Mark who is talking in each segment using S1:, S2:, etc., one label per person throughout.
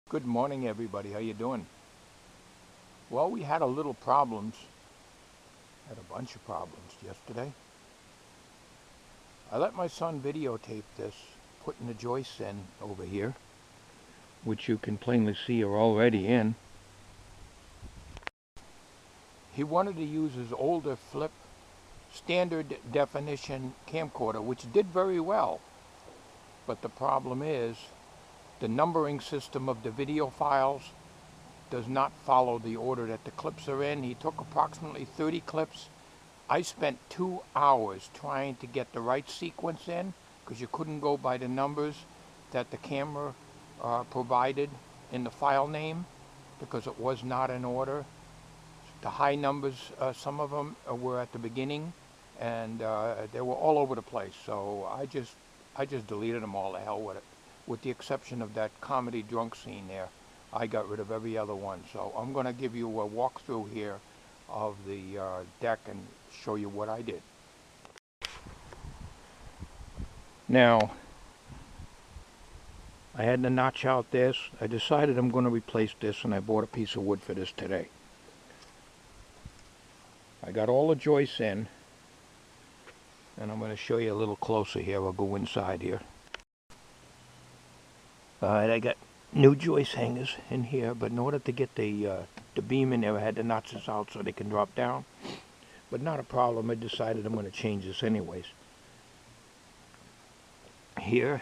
S1: Good morning, everybody. How you doing? Well, we had a little problems, had a bunch of problems yesterday. I let my son videotape this, putting the joists in over here, which you can plainly see are already in. He wanted to use his older flip standard definition camcorder, which did very well. But the problem is the numbering system of the video files does not follow the order that the clips are in. He took approximately 30 clips. I spent 2 hours trying to get the right sequence in because you couldn't go by the numbers that the camera provided in the file name because it was not in order. The high numbers, some of them were at the beginning, and they were all over the place. So I just deleted them all. To hell with it. With the exception of that comedy drunk scene there, I got rid of every other one. So I'm going to give you a walkthrough here of the deck and show you what I did. Now, I had to notch out this. I decided I'm going to replace this, and I bought a piece of wood for this today. I got all the joists in, and I'm going to show you a little closer here. I'll go inside here. Alright, I got new joist hangers in here, but in order to get the beam in there, I had to notch this out so they can drop down. But not a problem. I decided I'm going to change this anyways. Here,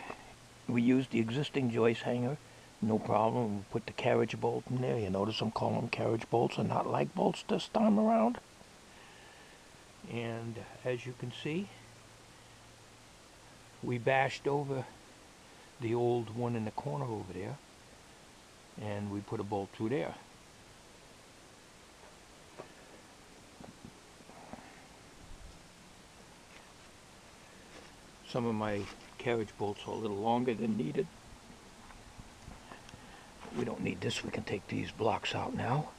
S1: we used the existing joist hanger. No problem. We put the carriage bolt in there. You notice I'm calling them carriage bolts and not like bolts this time around. And as you can see, we bashed over the old one in the corner over there, and we put a bolt through there. Some of my carriage bolts are a little longer than needed. We don't need this. We can take these blocks out now.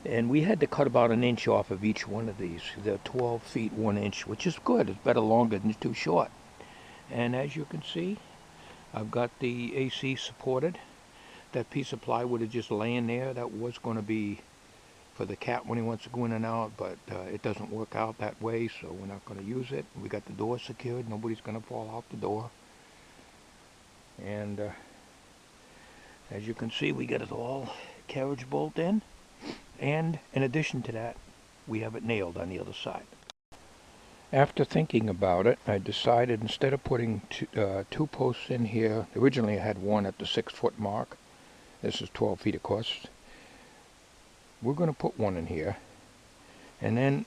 S1: And we had to cut about an inch off of each one of these. They're 12 feet 1 inch, which is good. It's better longer than too short. And as you can see, I've got the AC supported. That piece of plywood is just laying there. That was going to be for the cat when he wants to go in and out, but it doesn't work out that way, so we're not going to use it. We got the door secured. Nobody's going to fall out the door. And as you can see, we got it all carriage bolt in. And in addition to that, we have it nailed on the other side. After thinking about it, I decided instead of putting two posts in here, originally I had one at the 6-foot mark. This is 12 feet of course. We're going to put one in here, and then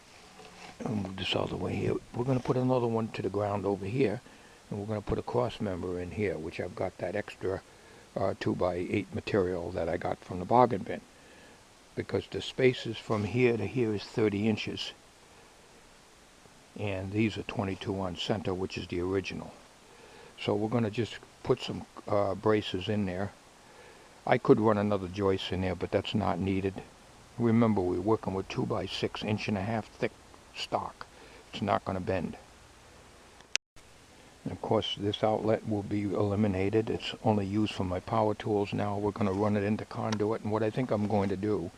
S1: move this all the way here. We're going to put another one to the ground over here, and we're going to put a cross member in here, which I've got that extra 2x8 material that I got from the bargain bin, because the spaces from here to here is 30 inches, and these are 22 on center, which is the original. So we're going to just put some braces in there. I could run another joist in there, but that's not needed. Remember, we're working with 2x6 1.5 inch thick stock. It's not going to bend. And of course, this outlet will be eliminated. It's only used for my power tools now. We're going to run it into conduit. And what I think I'm going to do,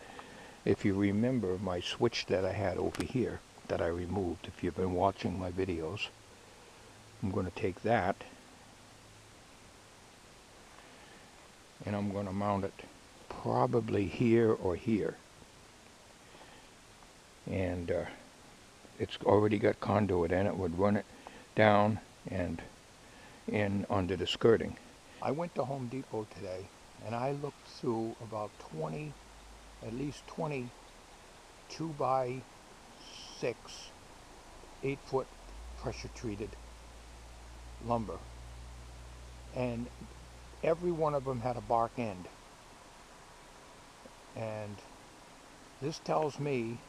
S1: if you remember my switch that I had over here that I removed, if you've been watching my videos, I'm going to take that and I'm going to mount it probably here or here. And it's already got conduit in it. Would run it down and in under the skirting. I went to Home Depot today and I looked through about 20, at least 20 2x6 8-foot pressure treated lumber, and every one of them had a bark end. And this tells me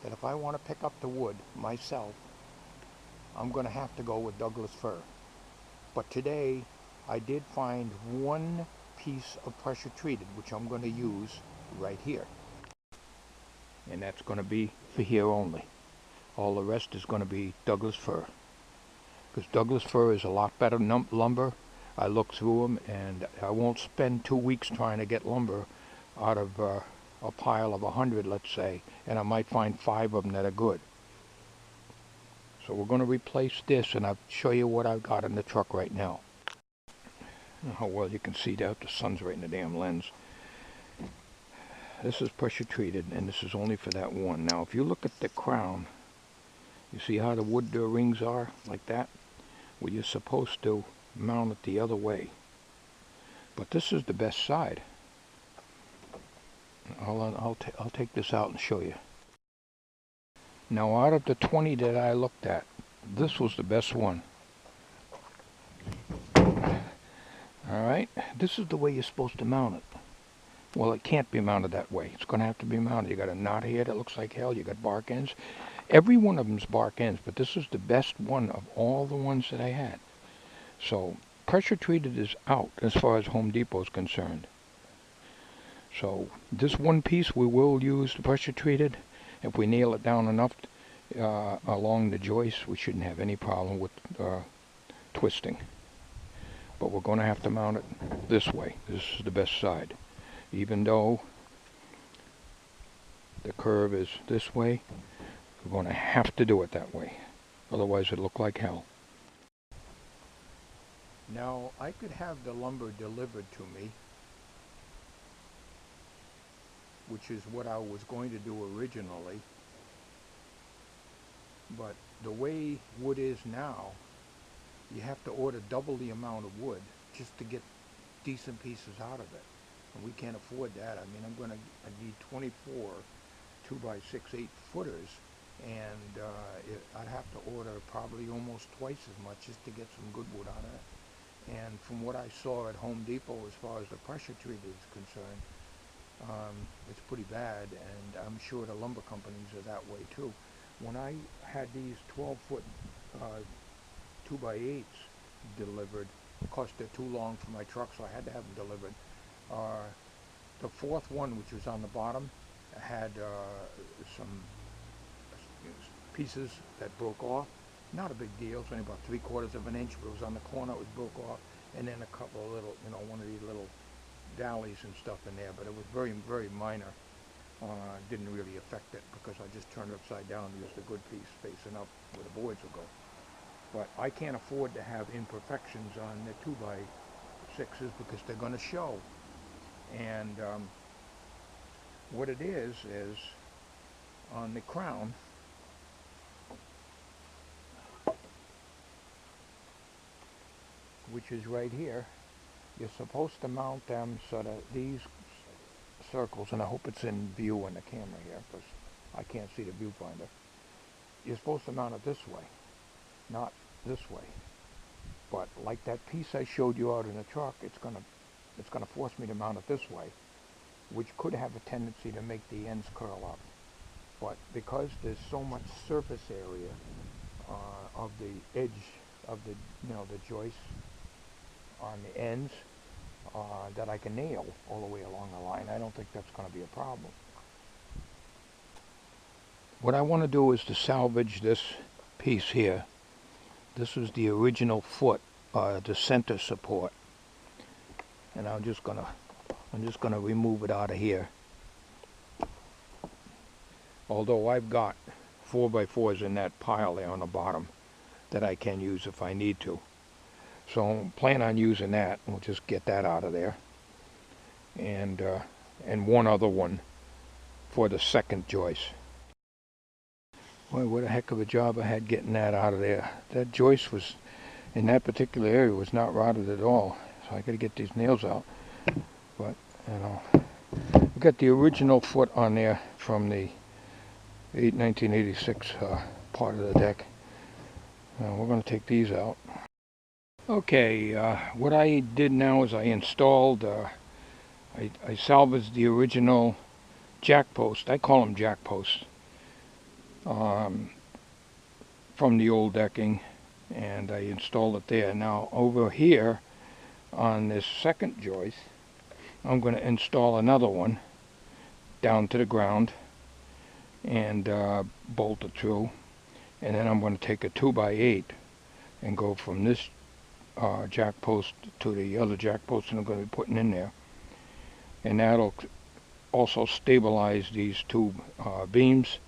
S1: that if I want to pick up the wood myself, I'm going to have to go with Douglas fir. But today I did find one piece of pressure treated, which I'm going to use right here. And that's going to be for here only. All the rest is going to be Douglas fir. because Douglas fir is a lot better lumber. I looked through them, and I won't spend 2 weeks trying to get lumber out of a pile of 100, let's say, and I might find 5 of them that are good. So we're going to replace this, and I'll show you what I've got in the truck right now. How well you can see that the sun's right in the damn lens. This is pressure treated, and this is only for that one. Now if you look at the crown, you see how the wood rings are like that? Well, you're supposed to mount it the other way, but this is the best side. I'll take this out and show you. Now out of the 20 that I looked at, this was the best one. Alright, this is the way you're supposed to mount it. Well, it can't be mounted that way. It's going to have to be mounted. You got a knot here that looks like hell. You got bark ends. Every one of them's bark ends, but this is the best one of all the ones that I had. So pressure treated is out as far as Home Depot is concerned. So this one piece we will use the pressure treated. If we nail it down enough along the joist, we shouldn't have any problem with twisting. But we're going to have to mount it this way. This is the best side. Even though the curve is this way, we're going to have to do it that way. Otherwise it'll look like hell. Now I could have the lumber delivered to me, which is what I was going to do originally. But the way wood is now, you have to order double the amount of wood just to get decent pieces out of it. And we can't afford that. I mean, I need 24 2x6 8-footers, and I'd have to order probably almost twice as much just to get some good wood out of it. And from what I saw at Home Depot, as far as the pressure treated is concerned, it's pretty bad, and I'm sure the lumber companies are that way too. When I had these 12-foot 2x8s delivered, of course they're too long for my truck, so I had to have them delivered. The fourth one, which was on the bottom, had some pieces that broke off. Not a big deal, it's only about 3/4 of an inch, but it was on the corner, it was broke off, and then a couple of little, one of these little valleys and stuff in there, but it was very, very minor. Didn't really affect it because I just turned it upside down and used a good piece facing up where the boards will go. But I can't afford to have imperfections on the 2x6s because they're going to show. And what it is on the crown, which is right here, you're supposed to mount them so that these circles, and I hope it's in view on the camera here because I can't see the viewfinder. You're supposed to mount it this way, not this way. But like that piece I showed you out in the truck, it's gonna force me to mount it this way, which could have a tendency to make the ends curl up. But because there's so much surface area of the edge of the the joist on the ends that I can nail all the way along the line, I don't think that's going to be a problem. What I want to do is to salvage this piece here. This was the original foot, the center support, and I'm just gonna remove it out of here. Although I've got 4x4s in that pile there on the bottom that I can use if I need to. So plan on using that. We'll just get that out of there, and one other one for the second joist. Boy, what a heck of a job I had getting that out of there. That joist was, in that particular area, was not routed at all. So I got to get these nails out. But we got the original foot on there from the 1986 part of the deck. We're going to take these out. Okay, what I did now is I installed, I salvaged the original jack post, I call them jack posts, from the old decking, and I installed it there. Now over here on this second joist, I'm going to install another one down to the ground and bolt it through, and then I'm going to take a 2x8 and go from this jack post to the other jack post that I'm going to be putting in there. And that'll also stabilize these two beams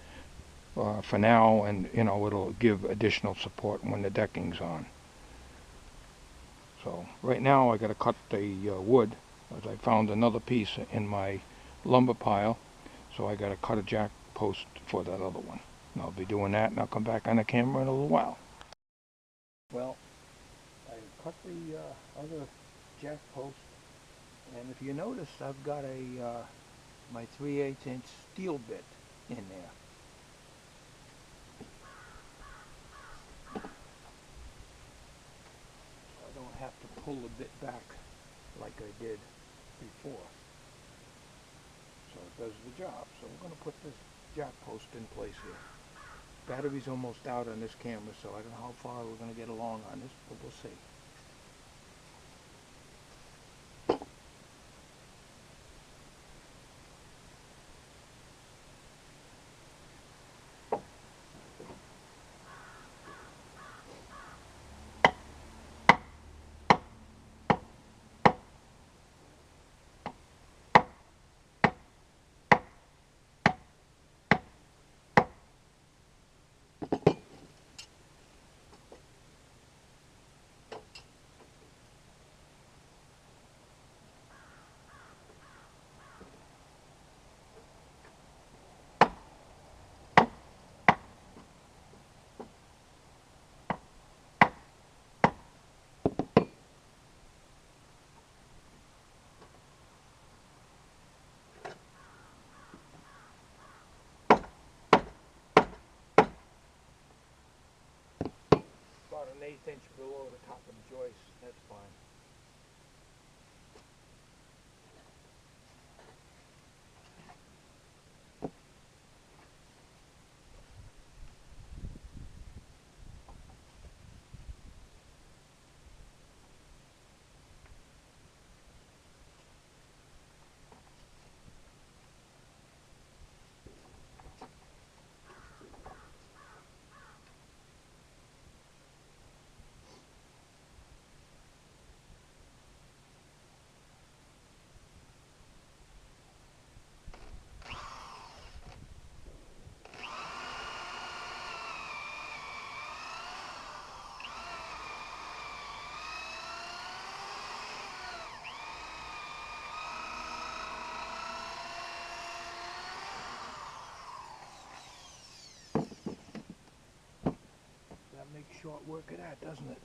S1: for now, and you know, it'll give additional support when the decking's on. So right now I got to cut the wood, as I found another piece in my lumber pile, so I got to cut a jack post for that other one. And I'll be doing that, and I'll come back on the camera in a little while. Well, I cut the other jack post, and if you notice, I've got a my 3/8" steel bit in there. So I don't have to pull the bit back like I did before. So it does the job. So we're going to put this jack post in place here. Battery's almost out on this camera, so I don't know how far we're going to get along on this, but we'll see. About an 1/8" below the top of the joist, that's fine. That makes short work of that, doesn't it?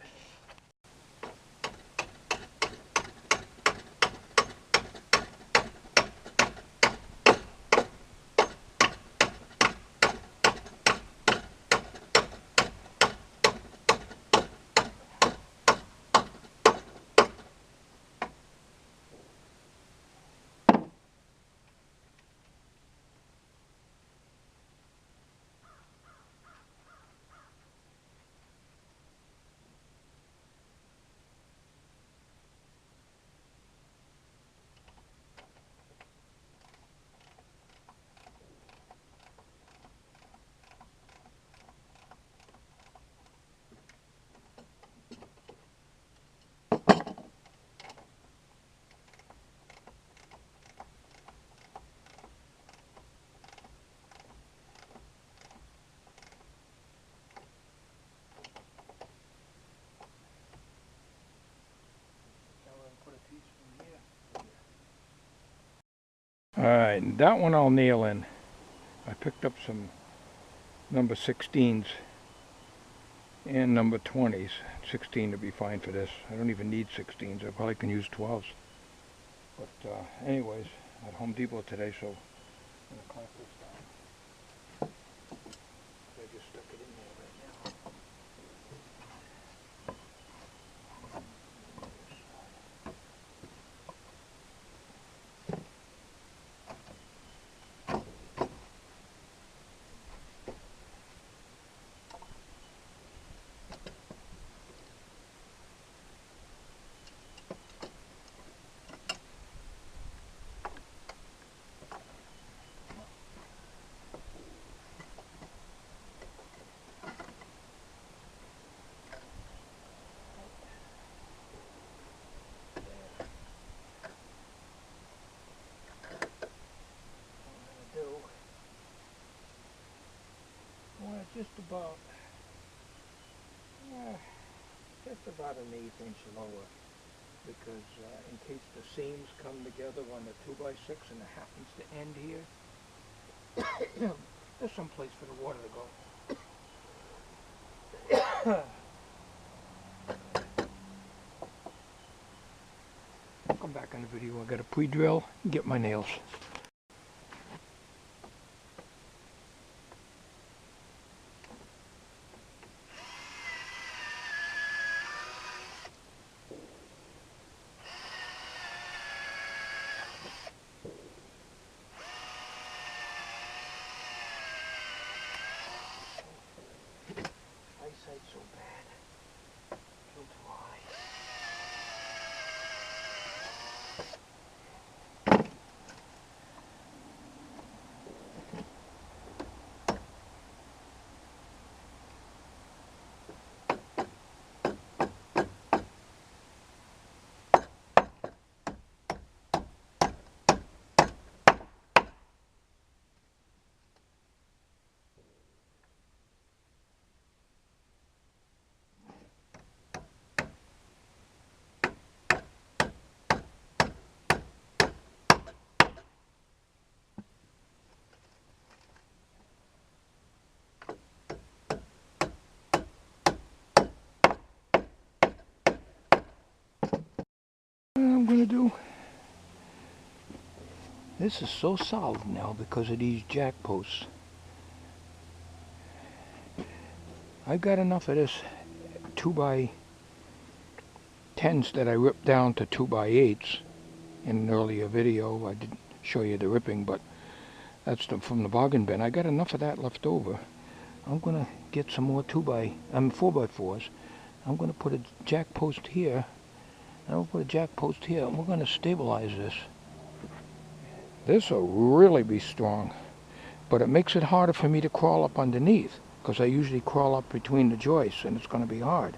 S1: Alright, that one I'll nail in. I picked up some number 16s and number 20s. 16 to be fine for this. I don't even need 16s. I probably can use 12s. But anyways, at Home Depot today, so I'm going to clamp this down. I just stuck it in there right now. just about, uh, just about an 1/8 inch lower, because in case the seams come together on the 2x6 and it happens to end here, there's some place for the water to go. I'll come back in the video. I got to pre-drill and get my nails. Eyesight so bad. Too dry. I'm gonna do. This is so solid now because of these jack posts. I've got enough of this 2x10s that I ripped down to 2x8s in an earlier video. I didn't show you the ripping, but that's from the bargain bin. I got enough of that left over. I'm gonna get some more 4x4s. I'm gonna put a jack post here. And I'll put a jack post here, and we're gonna stabilize this. This will really be strong, but it makes it harder for me to crawl up underneath, because I usually crawl up between the joists, and it's going to be hard.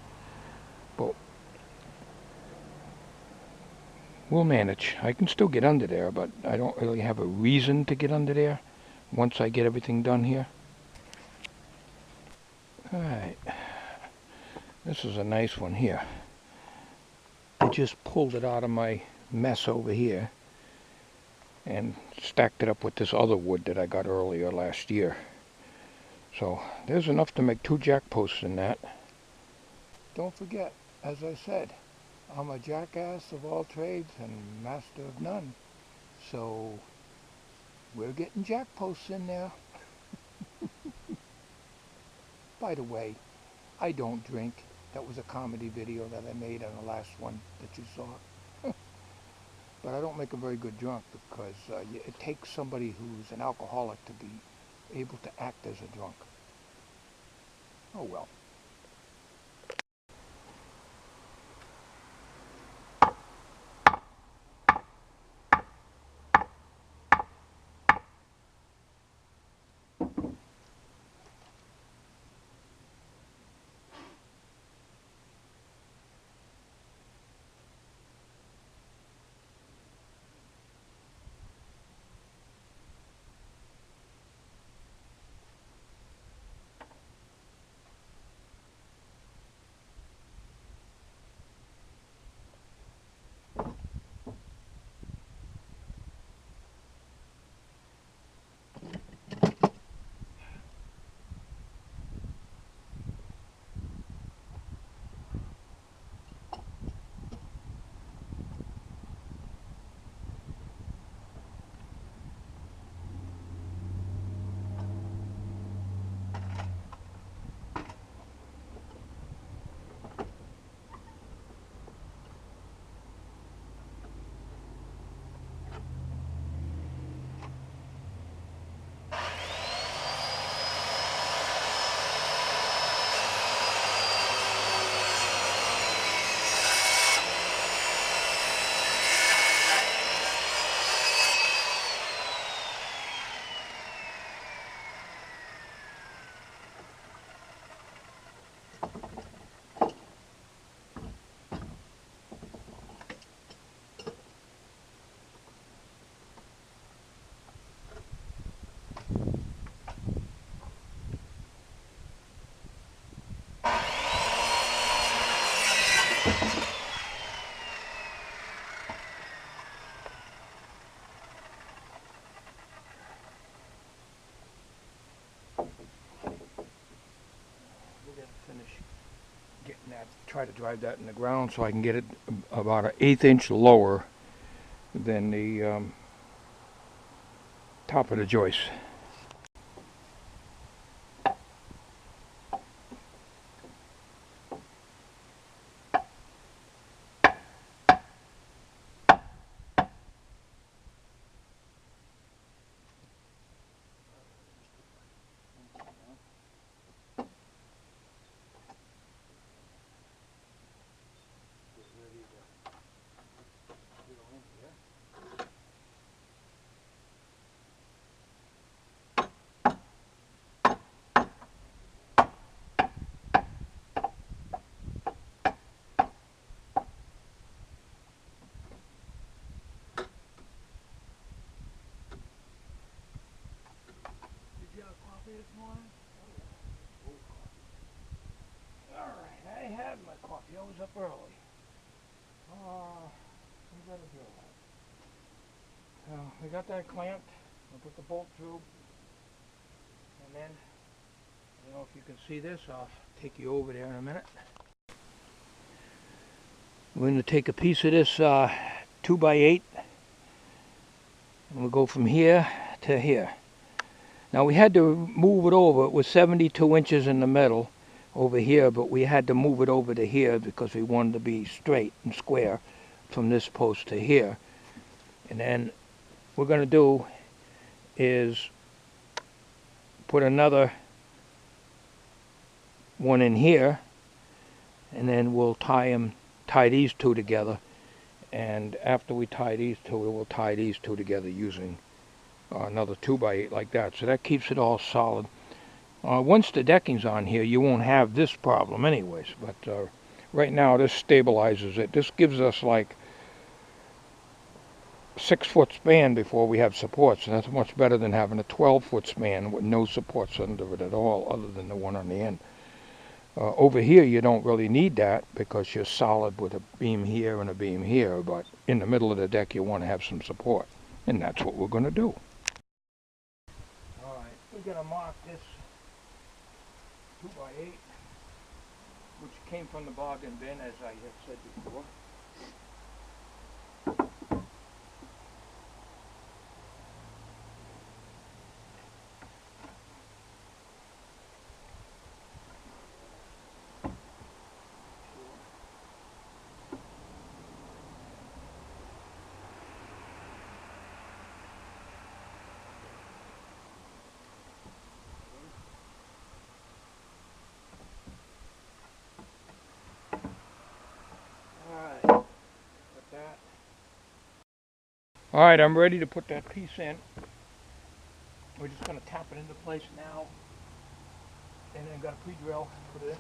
S1: But we'll manage. I can still get under there, but I don't really have a reason to get under there once I get everything done here. Alright, this is a nice one here. I just pulled it out of my mess over here and stacked it up with this other wood that I got earlier last year. So there's enough to make 2 jack posts in that. Don't forget, as I said, I'm a jackass of all trades and master of none. So we're getting jack posts in there. By the way, I don't drink. That was a comedy video that I made on the last one that you saw. But I don't make a very good drunk, because it takes somebody who's an alcoholic to be able to act as a drunk. Oh well. we gotta finish getting that, try to drive that in the ground so I can get it about an 1/8 inch lower than the top of the joist. This morning? Alright, I had my coffee. I was up early. We gotta do that. We got that clamped. I'll put the bolt through. And then, I don't know if you can see this. I'll take you over there in a minute. We're going to take a piece of this 2x8. And we'll go from here to here. Now we had to move it over. It was 72 inches in the middle over here, but we had to move it over to here because we wanted to be straight and square from this post to here. And then what we're going to do is put another one in here, and then we'll tie these two together. And after we tie these two, we'll tie these two together using another 2x8 like that. So that keeps it all solid. Once the decking's on here, you won't have this problem anyways. But right now, this stabilizes it. This gives us like 6-foot span before we have supports. And that's much better than having a 12-foot span with no supports under it at all, other than the one on the end. Over here, you don't really need that because you're solid with a beam here and a beam here. But in the middle of the deck, you want to have some support. And that's what we're going to do. Alright, we're going to mark this 2x8, which came from the bargain bin, as I had said before. Alright, I'm ready to put that piece in. We're just going to tap it into place now. And then got a pre-drill, put it in.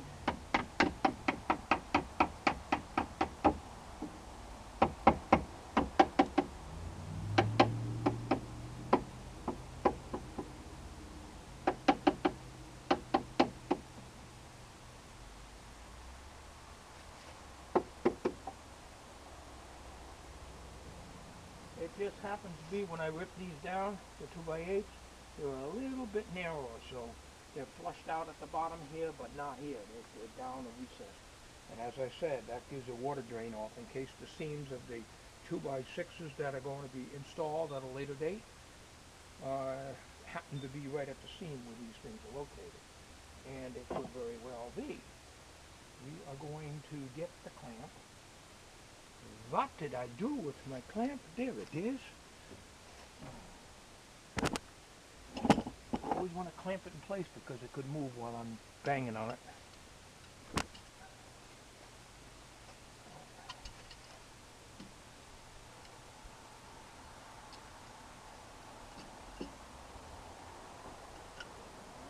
S1: It just happens to be when I rip these down, the 2x8s, they're a little bit narrower, so they're flushed out at the bottom here, but not here. They're down and recessed. And as I said, that gives a water drain off in case the seams of the 2x6s that are going to be installed at a later date happen to be right at the seam where these things are located. And it could very well be. We are going to get the clamp. What did I do with my clamp? There it is. I always want to clamp it in place because it could move while I'm banging on it.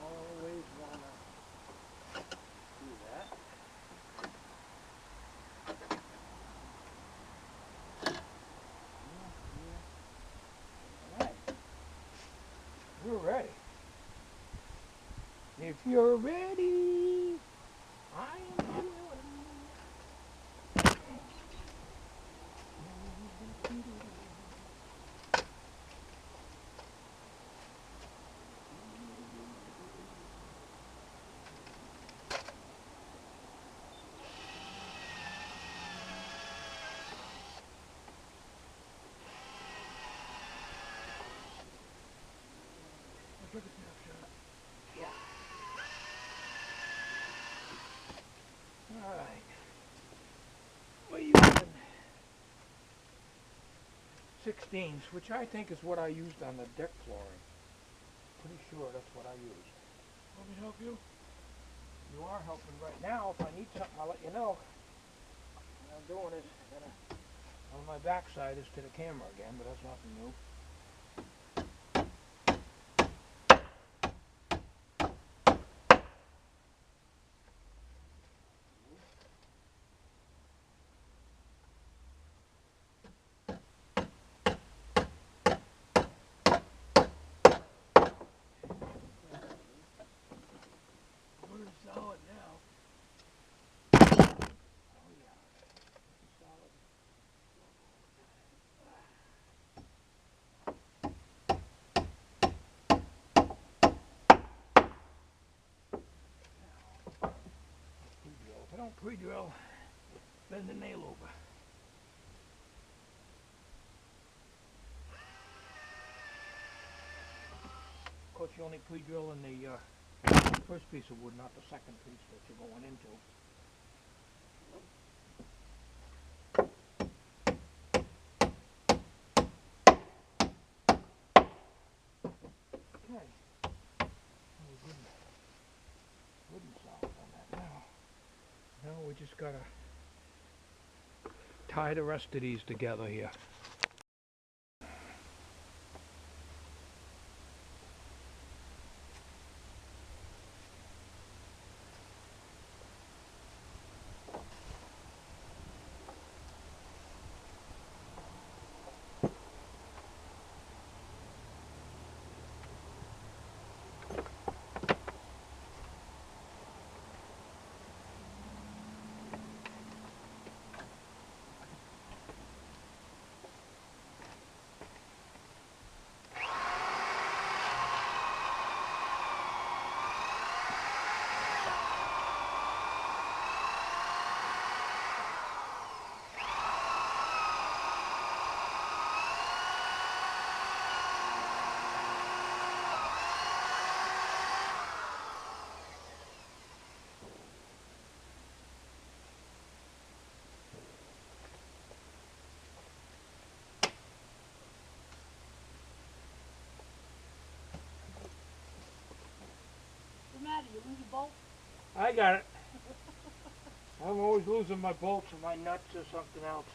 S1: Always want to do that. We're ready. If you're ready, I am ready. 16s, which I think is what I used on the deck flooring. Pretty sure that's what I used.
S2: Want me to help you?
S1: You are helping right now. If I need something, I'll let you know. What I'm doing is, on my backside is to the camera again, but that's nothing new.
S2: Put it solid now.
S1: Oh yeah, solid. Pre-drill. If I don't pre-drill, bend the nail over. Of course, you only pre-drill in the first piece of wood, not the second piece that you're going into. Okay. Good and solid on that now. Now we just gotta tie the rest of these together here.
S2: What's the matter? You lose a bolt?
S1: I got it. I'm always losing my bolts or my nuts or something else.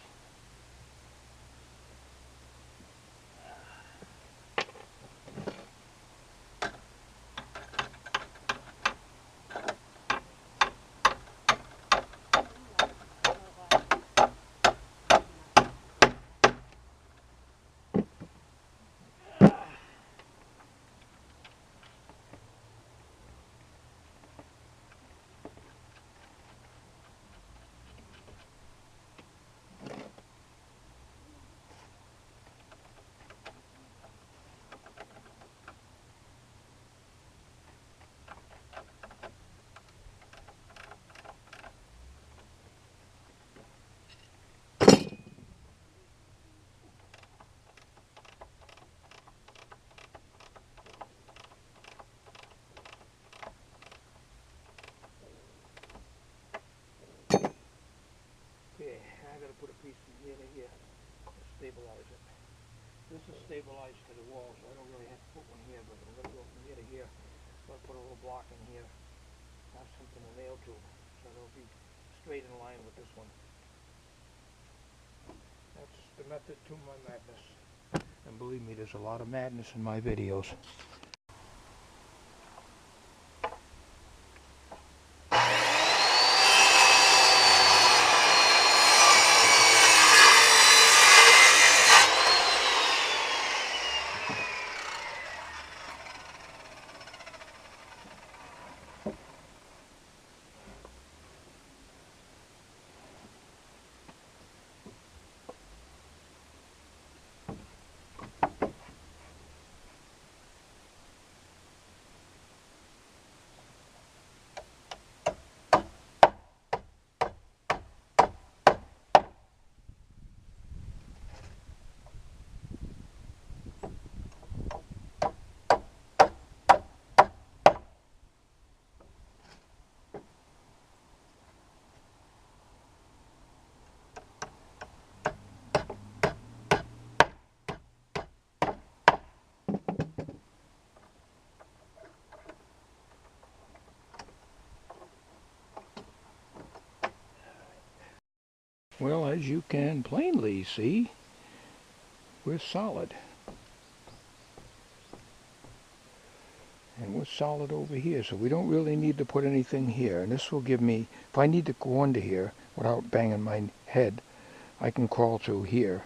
S1: Okay, I gotta put a piece from here to here to stabilize it. This is stabilized to the wall, so I don't really have to put one here, but I'm gonna go from here to here. I'm gonna put a little block in here, have something to nail to, so it'll be straight in line with this one. That's the method to my madness. And believe me, there's a lot of madness in my videos. Well, as you can plainly see, we're solid. And we're solid over here, so we don't really need to put anything here. And this will give me, if I need to go under here without banging my head, I can crawl through here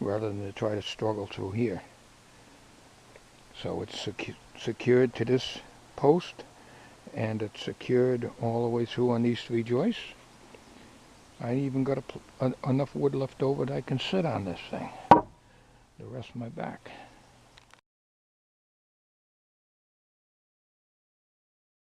S1: rather than to try to struggle through here. So it's secured to this post, and it's secured all the way through on these 3 joists. I even got enough wood left over that I can sit on this thing the rest of my back.